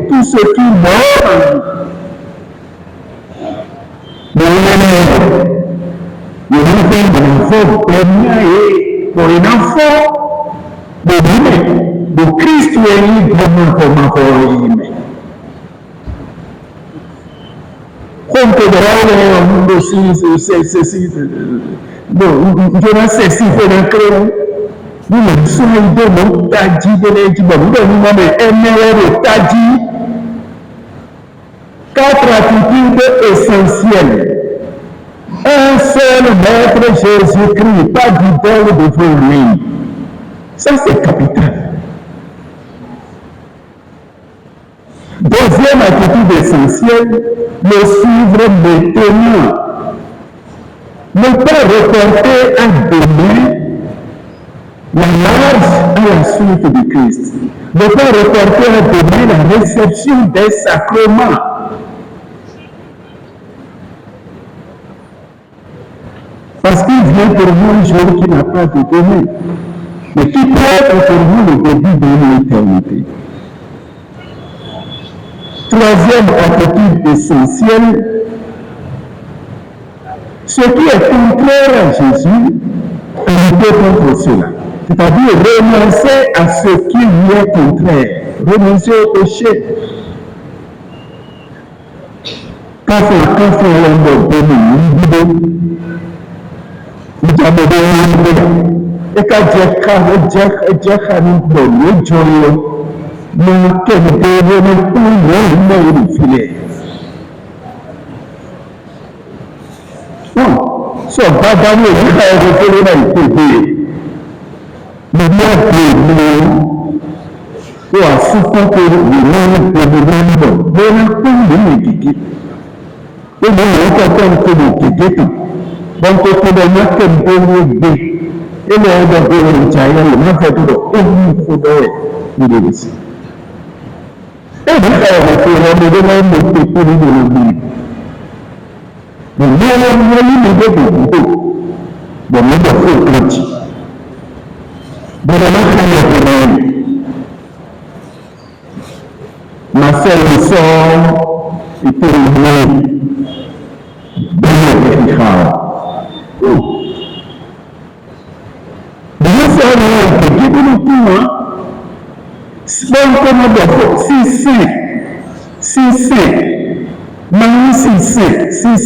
Tout ce qui meurt pour un enfant de Christ est librement comme un quatre attitudes essentielles. Un seul maître Jésus-Christ, pas d'idole devant lui. Ça, c'est capital. Deuxième attitude essentielle, le suivre maintenant. Ne pas reporter à demain la marche à la suite du Christ. Ne pas reporter à demain la réception des sacrements. Parce qu'il vient pour nous un jour qui n'a pas de demain, mais qui peut être pour nous le début de l'éternité. Troisième attitude essentielle, ce qui est contraire à Jésus, lutter contre cela. C'est-à-dire renoncer à ce qui lui est contraire, renoncer au péché. Quand on et quand so bàbá mi ò ní ká ẹgbẹ́ tó lé náà ìpèdè mo ní ọ̀pọ̀ ìlú wà fúnpọ̀ pé ìlú ìpèdè ní bọ̀ bóyá pé ìlú ìgègé ó ní ìwọ̀n kọ́kọ́ ń pè ní ìgègé tó wọ́n tó tó lọ má kẹ́ ń bó ní gbé ilé ọjọ́ pé wọ́n ń jà yẹn lè má fẹ́ tó lọ ó ní ìfọdọ́ rẹ̀ nílé rẹ̀ sí. ó ní ká ẹgbẹ́ tó lọ ọmọdé máa ń mọ̀ pé kó nínú ìlú ma femme sort et pour le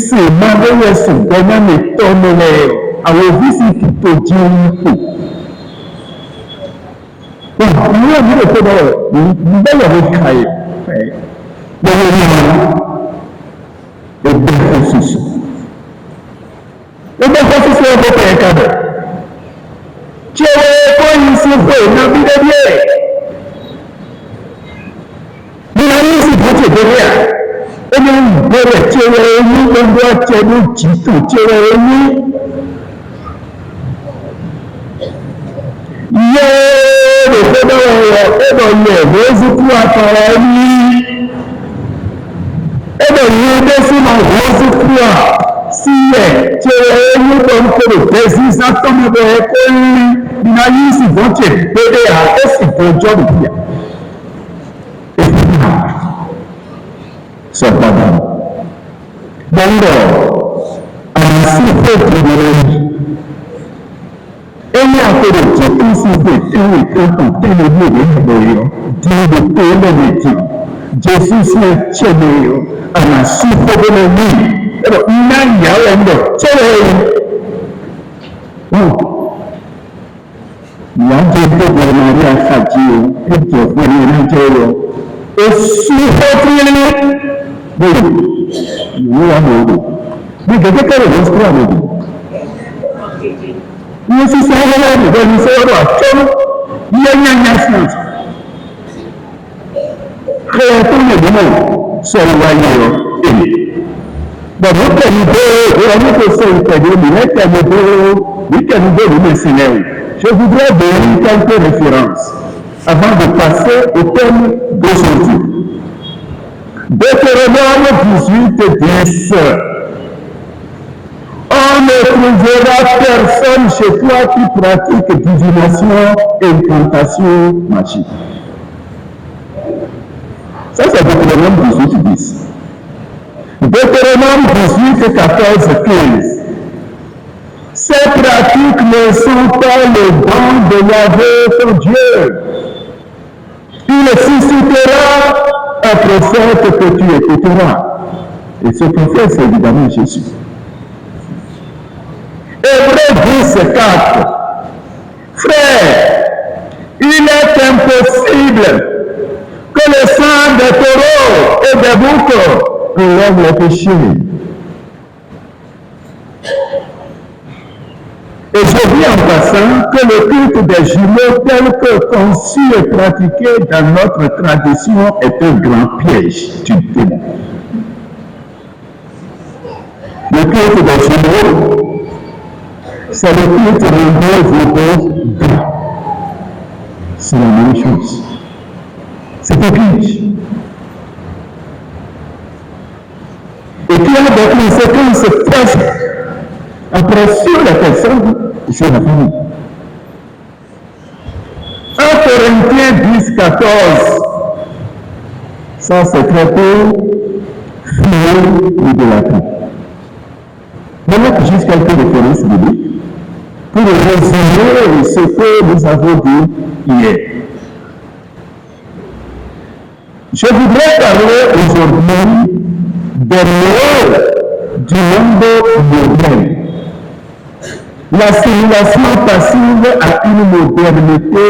si magari su domani tornare avevo visto Gesù. Io dire che non voglio caire, e ben così. E ben così è un po' peccato. C'è poi si fa vie de Dieu. Nous avons aussi pour te dire, et nous devons tirer nous, on doit tirer nous, tirer nous. Le fait de rose pour appareil, et de l'aider sur mon rose pour si tirer nous comme que le président comme de l'école, il a eu si bon tu es bébé à et si bon job bien. Cependant, d'abord, ainsi fait que de ẹni àpẹẹrẹ tí ó sì gbé tẹ́lẹ̀ kankan tẹ́lẹ̀ ní ìlú yọ di ìdòkó lẹ́mẹ̀tì jésù sí ẹ̀kyẹ́lẹ̀ yọ àná sí fọ́gbọ́n ní ẹ̀rọ iná ìyàwó ẹ̀ndọ̀ tẹ́lẹ̀ yọ. ìyá jẹ́ gbogbo ọmọdé àfàjì o ẹ̀jẹ̀ fún ẹni jẹ́ yọ èsù fọ́fúnlẹ̀ bẹ́ẹ̀ ìwúra lòdì bí gẹ́gẹ́ kẹ́rẹ̀ ló ń sọ́wọ́ lòdì. Nous sommes là, nous sommes là, il y a une nation. Créatons le monde, c'est le royaume. Dans votre niveau, la notre Saint-Père, je voudrais donner quelques références avant de passer au thème d'aujourd'hui. Deutéronome 18, 10. On ne trouvera personne chez toi qui pratique divination, incantation, magie. Ça, c'est Deutéronome 18, 10. Deutéronome 18, 14, 15. Ces pratiques ne sont pas le don de Yahvé ton Dieu. Il suscitera un prophète que tu écouteras. Et ce prophète, c'est évidemment Jésus. Hébreux 10, 4. Frère, il est impossible que le sang des taureaux et des boucs enlève les péchés. Et je dis en passant que le culte des jumeaux tel que conçu et pratiqué dans notre tradition est un grand piège du démon. Le culte des jumeaux, c'est le culte de vos blancs. C'est la même chose. C'est un piège. Et qui a des conséquences tragiques après sur la personne et sur la famille. 1 Corinthiens 10, 14. Ça, c'est traité fléau l'idolâtrie. Maintenant, juste quelques références bibliques pour résumer ce que nous avons dit hier. Je voudrais parler aujourd'hui des rôles du monde moderne. L'assimilation passive à une modernité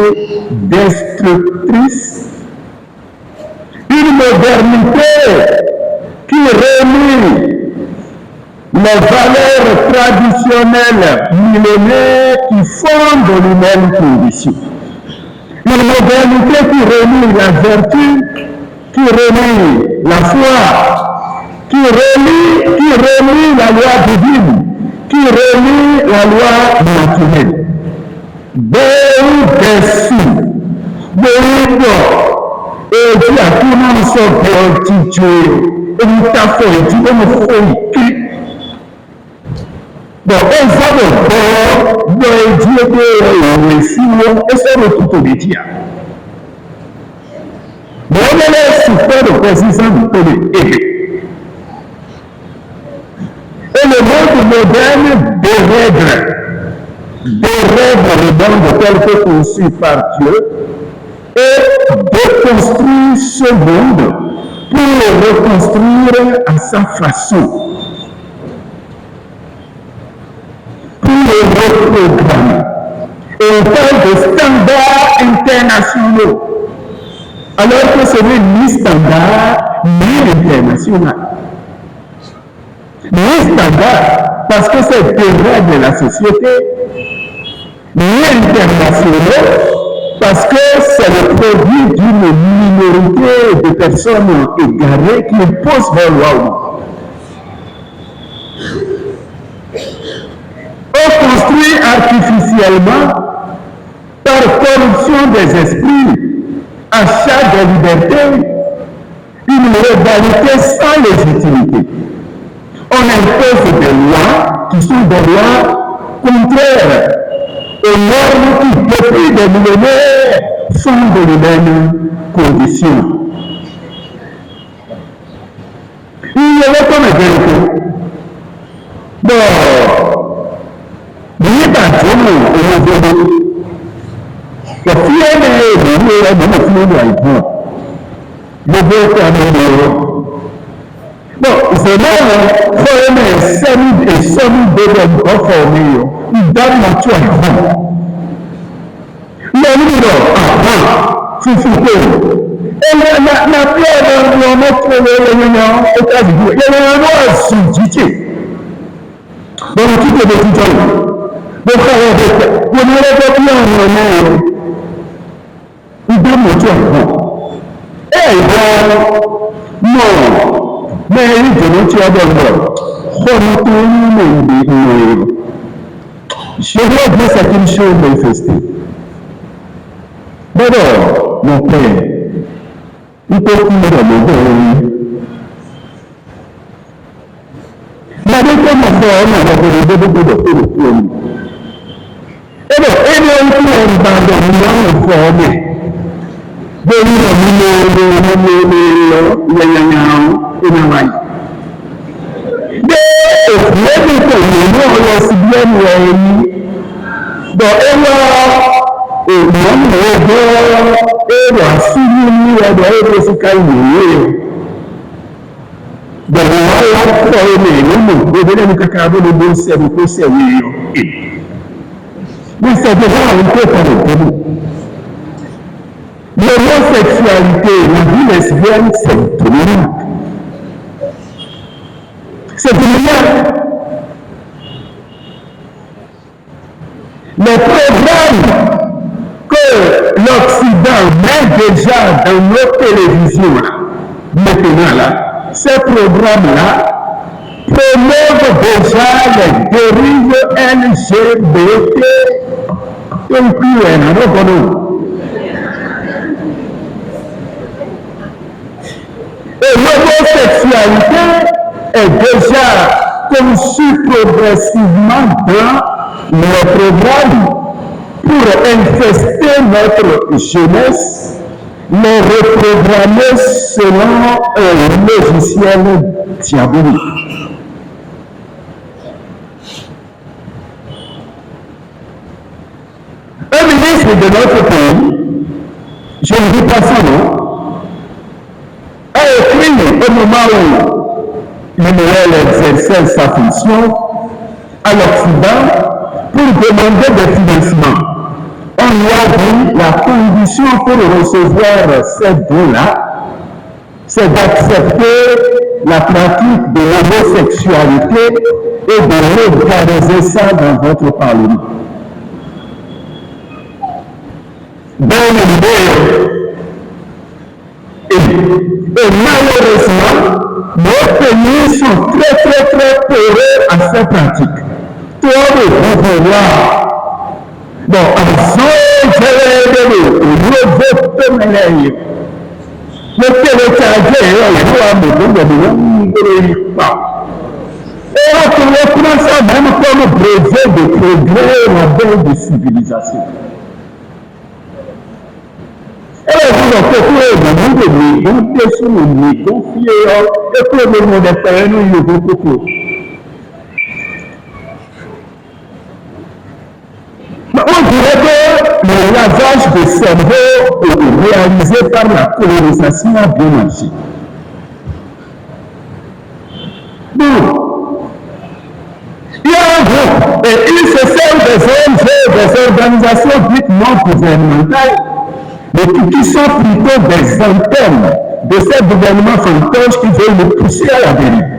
destructrice, une modernité qui renie les valeurs traditionnelles millénaires qui fondent l'humaine condition. Une modernité qui renie la vertu, qui renie la foi, qui renie la loi divine, qui renie la loi naturelle. Dessus, et qui a tout le monde sont et nous t'avons dit, donc, on va d'abord dire que si on essaie de tout obéir. Mais on est super de précision de l'aider. Et le monde moderne dérègle le monde tel que conçu par Dieu et déconstruit ce monde pour le reconstruire à sa façon. Reprogrammer. Et on parle de standards internationaux, alors que ce n'est ni standard ni international. Ni standard, parce que c'est des règles de la société, ni internationaux, Parce que c'est le produit d'une minorité de personnes égarées qui imposent leur loi. On construit artificiellement, par corruption des esprits, achat de liberté, une légalité sans légitimité. On impose des lois qui sont des lois contraires aux normes qui, depuis des millénaires, sont de l'humaine condition. Il y avait comme un vérité. Bon, il n'y a pas de nom au niveau de bon, c'est là, il faut aimer et semi de reformer, il donne la toile. Le livre, et la pierre dans notre États-Unis, il y a un noir subjecté. Donc, tout est de tout temps. Donc, vous n'avez pas pu en il donne le toile. Eh bien, non, mais il dit le toile de l'or. Je vois bien certaines choses manifestées. D'abord, mon père, il peut plus me demander. La deuxième fois, on a demandé beaucoup de choses. Et donc, il y a une bande de formés. L'homosexualité, la vie lesbienne, c'est dominant. C'est dominant. Les programmes que l'Occident met déjà dans nos télévisions, maintenant là, ces programmes-là promouvent déjà les dérives LGBT et puis et l'homosexualité est déjà conçue progressivement dans le programme pour infester notre jeunesse, les reprogrammer selon un logiciel diabolique. Un ministre de notre pays, je ne dis pas son nom, a écrit au moment où Emmanuel exerçait sa fonction à l'Occident pour demander des financements. On lui a dit la condition pour recevoir ces dons-là, c'est d'accepter la pratique de l'homosexualité et de légaliser ça dans votre Parlement. Dans l'idée, et malheureusement, nos pays sont très poreux à ces pratiques. Toi, le pouvoir, bon, le et on prend ça même comme brevet de progrès, modèle de civilisation. Alors, vous en faites le monde de sous le confié, et pour le monde est nous, il beaucoup. On dirait que le lavage de cerveau réalisé par la colonisation a bien marché. Bon, il y a un groupe, et il se sert des ONG, des organisations dites non gouvernementales, mais qui sont plutôt des antennes de ces gouvernements fantoches qui veulent nous pousser à la dérive.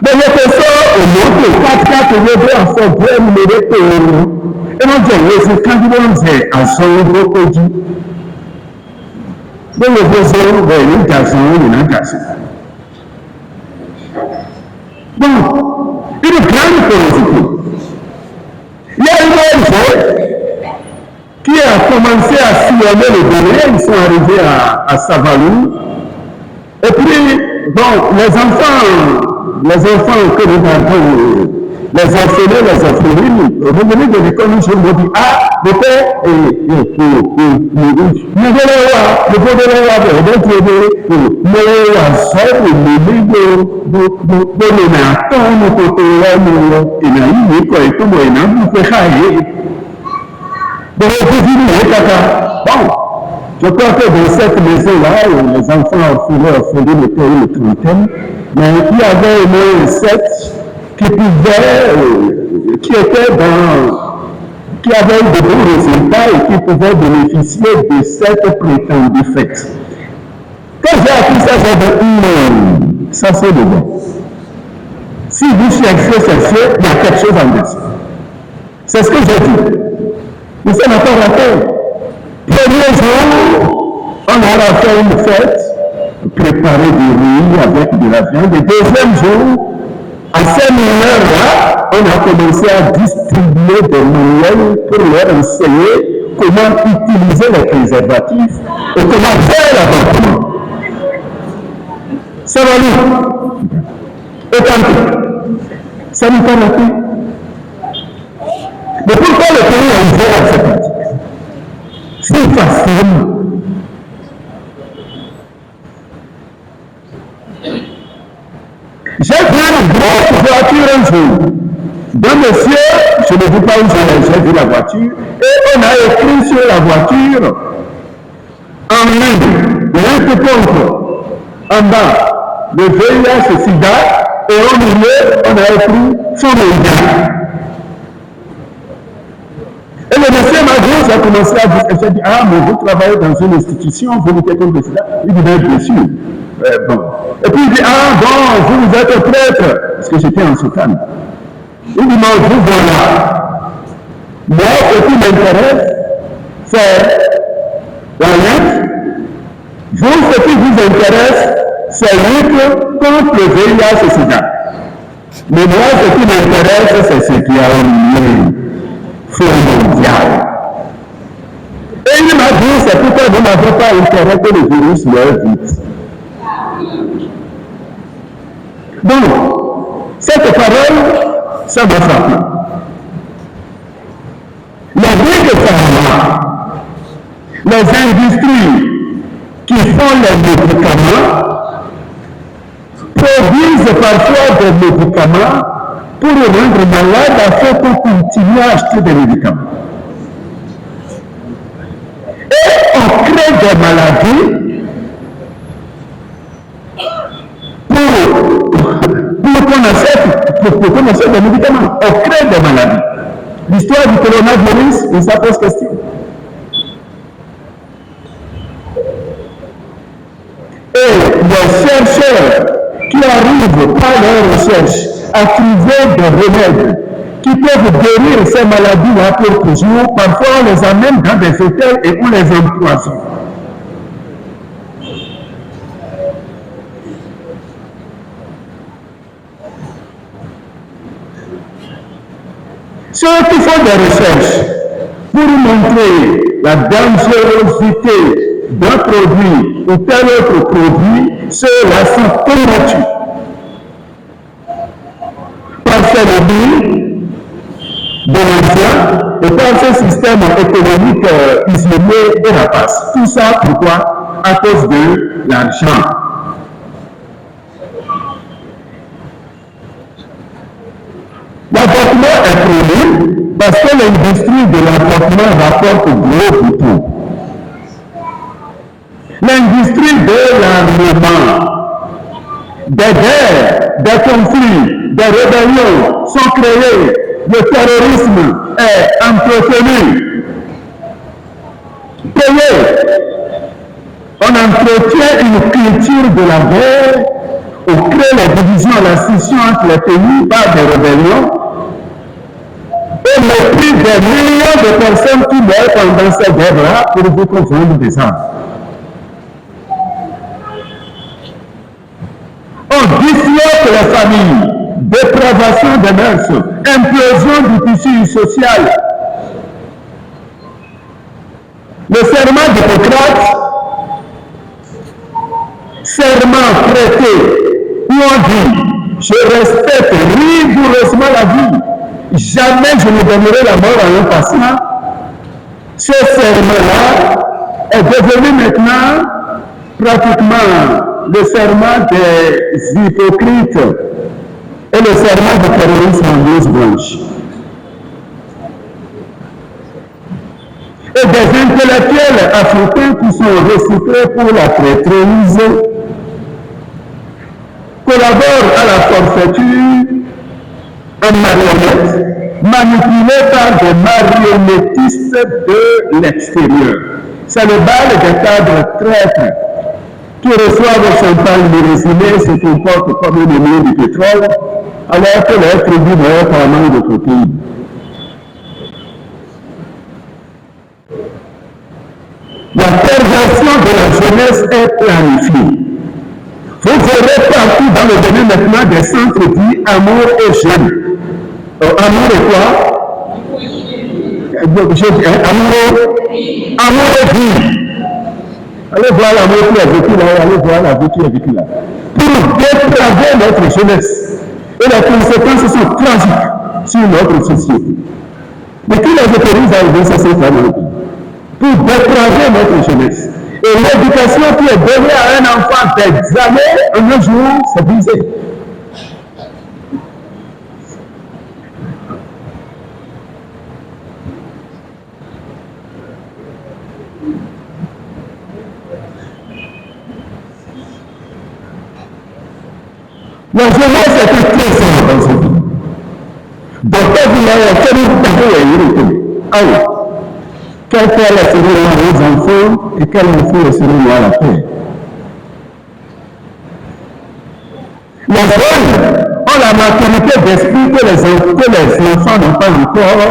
Mais les personnes au monde de 4 que je vais en faire bien me répondre. Et non, je vais quand vous avez un son de produit. Donc, le besoin de une garçon, une garçon. Donc, une grande curiosité. Il y a une ONG qui a commencé à sillonner le Bénin, ils sont arrivés à Savalou. Et puis, bon, les enfants que nous avons, les orphelins, les orphelines, revenus de l'école, nous ont dit, ah, le père, je crois que dans cette maison-là, les enfants ont fondé le pays une trentaine, mais il y avait au moins 7 qui avaient de bons résultats et qui pouvaient bénéficier de cette prétendue fête. Quand j'ai appris ça, j'ai dit, ça c'est le bon. Si vous cherchez, il y a quelque chose en dessous. C'est ce que j'ai dit. Nous sommes encore à terre. Premier jour, on a fait une fête, préparé du riz avec de la viande. Le deuxième jour, à ces mineurs-là, on a commencé à distribuer des manuels pour leur enseigner comment utiliser les préservatifs et comment faire l'avortement. Ça va nous. Et tant que ça nous fait rater. Mais pourquoi le pays a ouvert à cette pratique? C'est facile. J'ai vu une grosse voiture un jour. Dans le ciel, je ne dis pas où j'ai vu la voiture, et on a écrit sur la voiture, en ligne, lutte contre, en bas, le VIH sida, et au milieu, on a écrit son média. Et le monsieur m'a dit, j'ai commencé à discuter, j'ai dit, ah, mais vous travaillez dans une institution, vous luttez contre le sida. Il dit, bien sûr. Bon. Et puis il dit, ah bon, vous êtes prêtre, parce que j'étais en soutane. Il dit, non, vous voilà. Moi, ce qui m'intéresse, c'est la lutte. Vous, ce qui vous intéresse, c'est lutte contre le VIH et sida. Mais moi, ce qui m'intéresse, c'est ce qui a un lien mondial. Et il m'a dit, c'est pourquoi vous n'avez pas intérêt que le virus meurt vite. Donc, cette parole, ça m'a frappé. Les grandes pharma, les industries qui font les médicaments, produisent parfois des médicaments pour le rendre malade afin qu'on continue à acheter des médicaments. Et on crée des maladies pour qu'on achète des médicaments. On crée des maladies. L'histoire du coronavirus, on s'en pose question. Et les chercheurs qui arrivent par leurs recherches à trouver des remèdes qui peuvent guérir ces maladies-là pour toujours, parfois on les amène dans des hôtels et on les empoisonne. Ceux qui font des recherches pour montrer la dangerosité d'un produit ou tel autre produit, ceux-là sont combattus par ces lobbies de l'ancien et par ce système économique isolé et rapace. Tout ça, pourquoi? À cause de l'argent. L'avortement est prévu parce que l'industrie de l'avortement rapporte gros du tout. L'industrie de l'armement, des guerres, des conflits, des rébellions sont créées, le terrorisme est entretenu, payé. On entretient une culture de la guerre, on crée la division, la scission entre les pays par des rébellions, mépris des millions de personnes qui meurent pendant ces guerres-là pour vous confondre des armes. On disloque les familles, dépravation des mœurs, implosion du tissu social. Le serment d'Hippocrate, serment prêté, où on dit, je respecte rigoureusement la vie, jamais je ne donnerai la mort à un patient. Ce serment-là est devenu maintenant pratiquement le serment des hypocrites et le serment des terroristes en blouse blanche. Et des intellectuels africains qui sont recyclés pour la traîtrise collaborent à la forfaiture en marionnettes, manipulés par des marionnettistes de l'extérieur. C'est le bal des cadres traîtres qui reçoivent le champagne millésimé se comportent comme un ennemi du pétrole, alors que les tribus meurent par manque de protéines. La perversion de la jeunesse est planifiée. Vous verrez partout dans le domaine maintenant des centres dits amour et jeune. Amour et quoi? Amour et vie. Allez voir l'amour qui est vécu là, allez voir la vie qui est vécue là. Pour dépraver notre jeunesse. Et les conséquences sont tragiques sur notre société. Mais qui les autorise à exercer cette famille? Pour dépraver notre jeunesse. Et l'éducation qui est donnée à un enfant d'examen, un jour, c'est brisé. La jeunesse est très simple dans ce vie. Donc, quand vous l'avez fait, vous avez quel père est celui aux enfants et quel enfant est celui à la paix. Les jeunes ont la maturité d'esprit que les enfants n'ont pas encore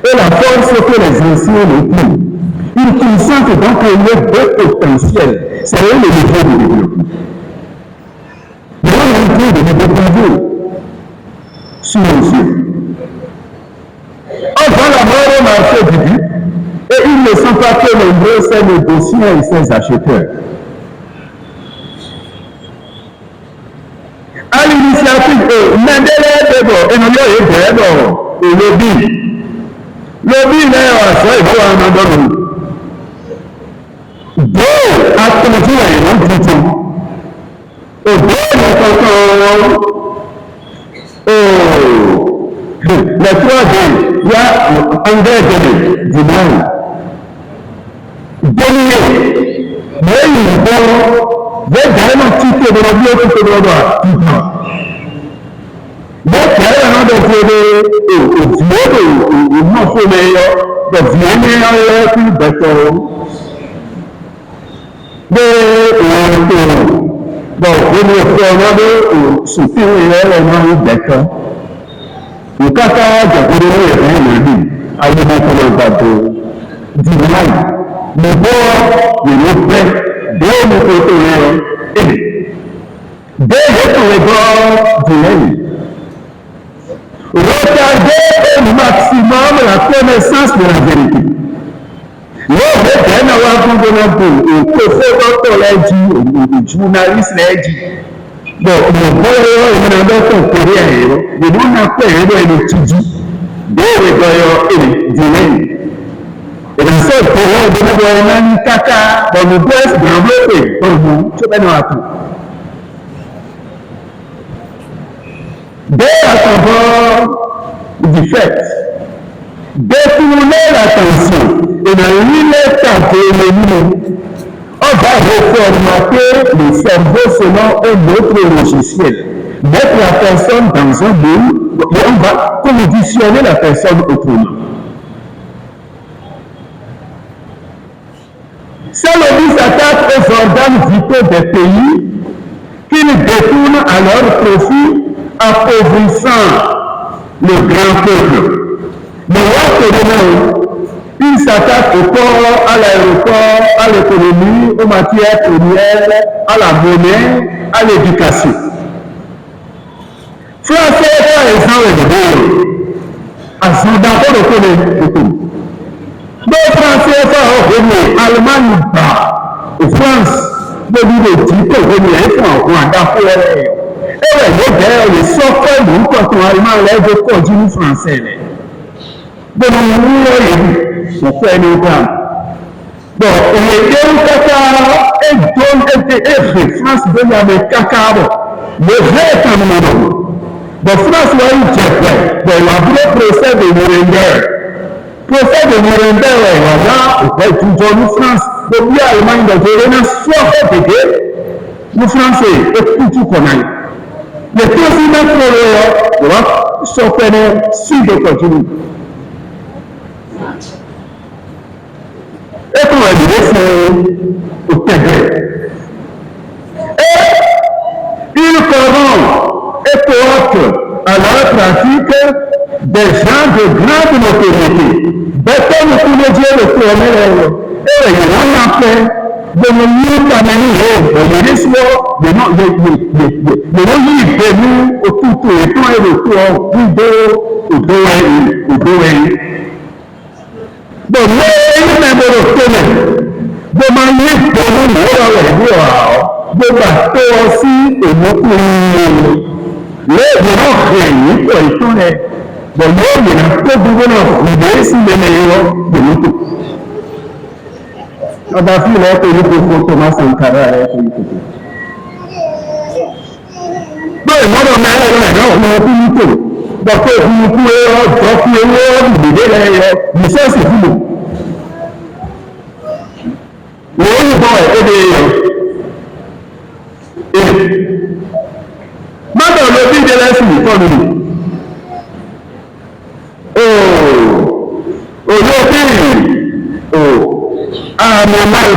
et la force que les anciens n'ont plus. Ils consentent donc un niveau potentiel. C'est eux le niveau de développement. Mais on est en train de développer sous nos yeux. On voit la mort au marché du but. Et ils ne sont pas que nombreux, ces négociants et ces acheteurs. À l'initiative de Mendele Debo, et nous avons le lobby. Lobby, il est à ça, il faut un abandon. Deux, à conduire un autre. Et deux, les trois, il y a un verre du mal. Donné, mais il faut vraiment quitter de la vie que de la donc, il y a un autre le bord de nos pères, de nos côtés, d'être le bord de l'œil. Retardez au maximum la connaissance de la vérité. L'homme est un journaliste l'a dit. Donc, le bord est un coréen, le nom n'a pas été étudié. De l'œil. Et dans ce courant, de nous caca, dans nos boîtes, dans nos boîtes, dans nos tu vas nous attendre. Dès à savoir du fait, détourner l'attention et dans l'état de l'ennemi, on va reformater le cerveau selon un autre logiciel. Mettre la personne dans un moule et on va conditionner la personne autrement. Ces lobbies s'attaquent aux organes vitaux des pays qu'ils détournent à leur profit, appauvrissant le grand peuple. Mais il s'attaque au port, à l'aéroport, à l'économie, aux matières premières, à la monnaie, à l'éducation. Français, par exemple, à son d'abord le les Français, Allemagne, France, de type, Rwanda, et les software, quand on allemand lève le continent français. Donc, on fait un programme. Bon, les deux caca et France donne avec caca, le vrai caméra. Bon, France va y faire. Bon, le procès de Nuremberg. Procès de Nuremberg, voilà, on fait toujours en France. Donc, il y a Allemagne de Jérémie, soit fait nous Français, et tout qu'on aille. Les présidents pour le sont faits sur le continent. Et comment il est au Québec. Et il corrompt et coopte à la pratique des gens de grande notoriété. Bêtons le coup de Dieu le tourneur. Et il y a un fait de nous amener au ministre de nous autour et tout et le tour au dos. Donc, nous, même le tourneur, de manière pour nous, de bateau aussi et beaucoup. Les gens réunis pour les tourner. Donc, nous, il y a un peu de gouvernement, si les meilleurs de nous. On a vu là que nous pouvons Thomas Sankara avec une photo. Bon, moi, on a pu nous donc, vous pouvez mais ça, c'est fou. Le maintenant, le but de la suite, mon mal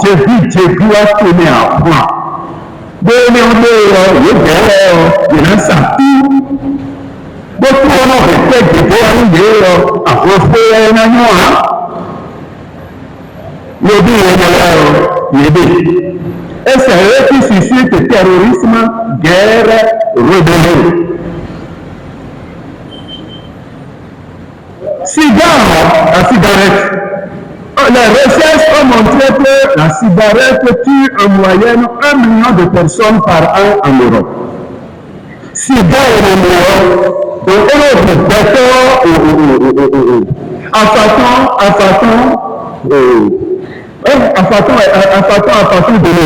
j'ai vu à tourner à point. Il y a ça. Beaucoup on respecte à refaire un an. Le but et c'est eux qui suscitent terrorisme, guerre, rébellion. La cigarette. Les recherches ont montré que la cigarette tue en moyenne 1 million de personnes par an en Europe. Cigare en Europe, donc de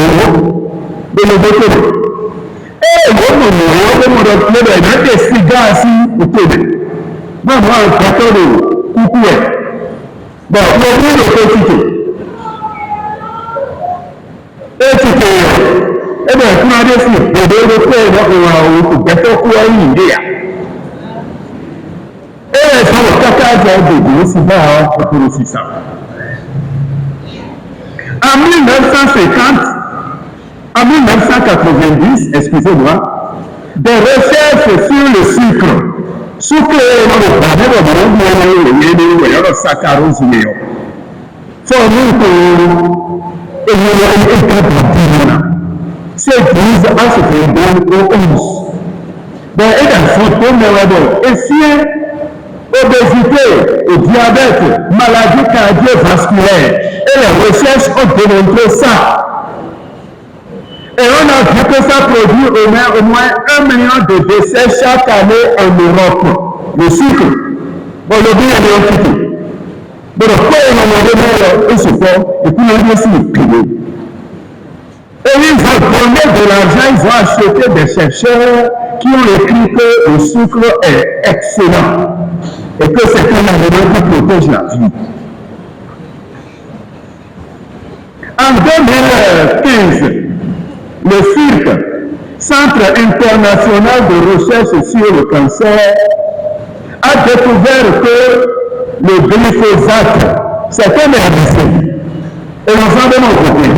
l'Europe. Et le des cigares ici au Québec. Moi, un traiteur de coucouet. Bon, il y a plus de quantité. Et tu peux. Eh bien, tu m'as dit, il y a des et ça, le caca de c'est pas pour aussi ça. En 1990, excusez-moi, des recherches sur le sucre. Sucre est dans le planète, il y a le saccharose. C'est église à ce que l'on pense. Donc, il y a un photo, et si obésité, et diabète, maladie cardiovasculaire, et les recherches ont démontré ça. Et on a vu que ça produit au moins 1 million de décès chaque année en Europe. Le sucre, bon, le bien est l'entité. Bon, pourquoi on a se fait, et puis on a aussi le pilier. Et ils ont donné de l'argent, ils ont acheté des chercheurs qui ont écrit que le sucre est excellent et que c'est un aliment qui protège la vie. En 2015, le CIRC, Centre international de recherche sur le cancer, a découvert que le glyphosate, c'est un herbicide. Et nous en avons compris,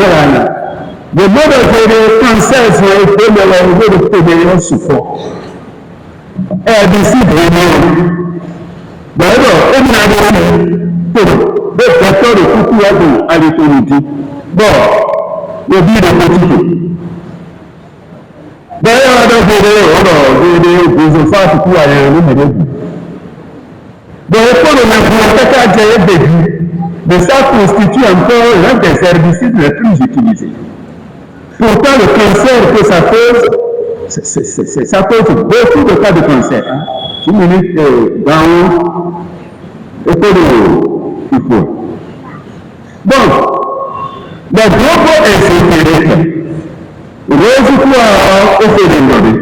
le mode de cancer, c'est de l'enlever de pédélion souffrant. ẹ̀ bí sí ìdòwò gbọ́dọ̀ ó ní adé tó bẹ́ẹ̀ tẹ́tọ́rọ̀ kúkú ẹ̀dùn àlètòrìdì bọ́ òbí rẹ̀ pẹ̀tùtù bẹ́ẹ̀ ọ̀dọ́ fèrè ọ̀rọ̀ dédé gbèsè fáàtìkú àyẹ̀wò lómìnirí bẹ́ẹ̀ kọ́rọ̀ náà fún ọ̀tẹ́ká jẹ́ ẹgbẹ̀jú mais ça constitue encore l'un des herbicides les plus utilisés. Pourtant, le cancer que ça cause, ça cause beaucoup de cas de cancer. Hein? Une minute dans au peu de il faut. Bon, les groupes ésotériques, résultat au phénomène.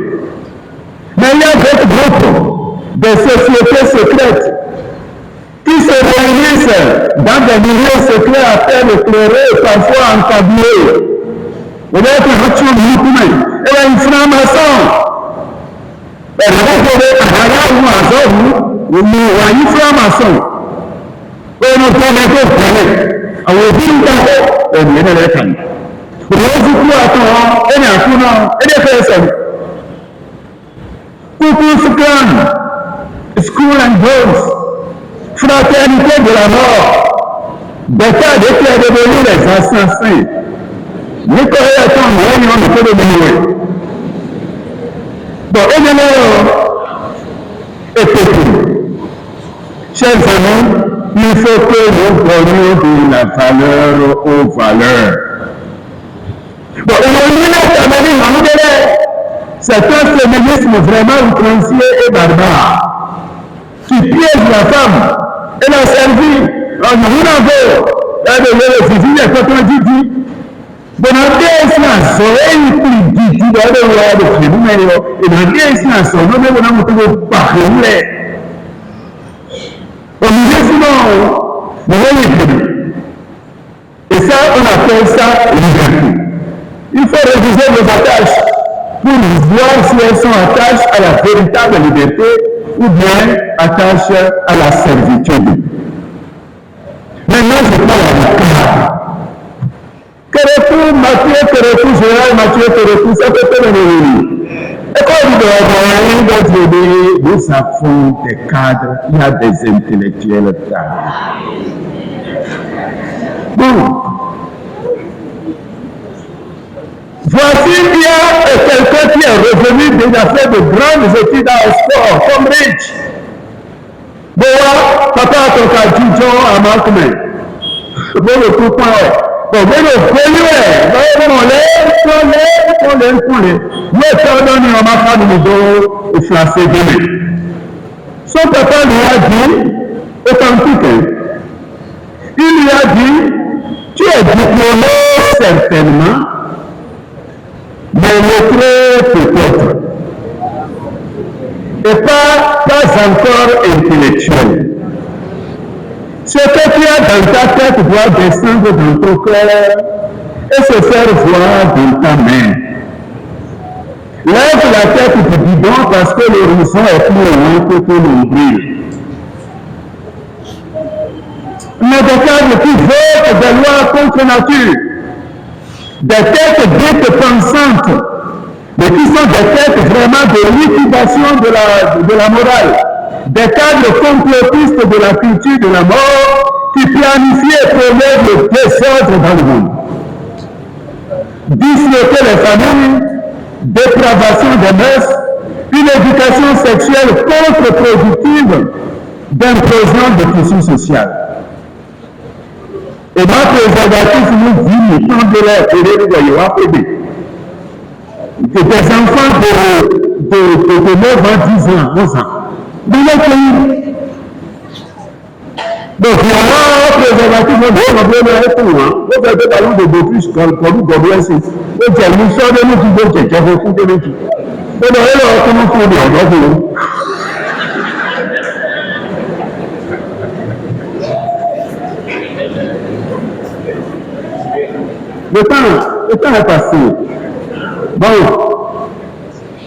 Mais il y a d'autres groupes, des sociétés secrètes, qui se réunissent dans des milieux secrets à faire éclairer, parfois encablés. Peut-être que tu mouvement, et là, une franc-maçon. Et là, vous pouvez avoir un zone où une franc-maçon. Et nous pouvons faire un peu et bien les cannes. Pour nous, vous attendre, et bien, tout le monde, et les personnes. Coucou, School and Girls. Fraternité de la mort, des cas qui a devenu les assassins. Nicolas est en réunion de fait de mourir. Bon, et chers amis, il faut que nous donnions de la valeur aux valeurs. Bon, c'est un féminisme vraiment outrancier et barbare qui piège la femme. Elle a servi en Rounago, elle a suivi les contredits. Bon, on a bien ça, il dit, il doit avoir des phénomènes, et on a bien ça, on a bien parler. On nous dit sinon, on va les et ça, on appelle ça liberté. Il faut réviser nos attaches pour voir si elles sont attachées à la véritable liberté ou bien attachées à la servitude. Maintenant, je parle à la Kérékou, Mathieu, Kérékou, Gérald, Mathieu, Kérékou, ça peut être le et quand on doit être nous avons des cadres, il y a des intellectuels là. Bon. Voici bien quelqu'un qui est revenu déjà fait de grandes études à Oxford, Cambridge. Boa, papa ton cadujon à Markman. Bon, le coup point. Bon, mais le pollueur, on l'aime. Nous pardonnons à ma femme de dos et flasser demain. Son papa lui a dit, authentique, il lui a dit, tu es diplômé certainement, mais lettré peut-être, et pas encore intellectuel. Ce que tu as dans ta tête doit descendre dans ton cœur et se faire voir dans ta main. Lève la tête du bidon parce que l'horizon est plus loin que ton nombril. Mais des cadres qui votent des lois contre nature, des têtes dites pensantes, mais qui sont des têtes vraiment de liquidation de la morale. Des cadres complotistes de la culture de la mort qui planifient et promettent le désordre dans le monde. Disloquer les familles, dépravation des mœurs, une éducation sexuelle contre-productive d'implosion de tissu social. Et ma préservatif nous dit, nous de l'air et des enfants de 9 ans, 10 ans, 11 ans. Dans le pays. Donc, il y a un préservatif, on va pour moi. On va faire ballon de bocus comme nous gobelins. On dit, nous sommes de nous qui vont checker, vous de nous qui. On va alors, comment on dit, on va vous. Le temps est passé. Bon.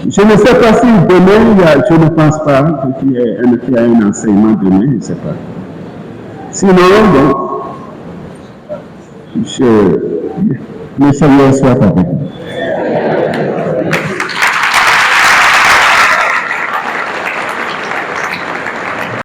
Je ne sais pas si demain, je ne pense pas qu'il y ait un enseignement demain, je ne sais pas. Sinon, donc, le Seigneur soit avec nous.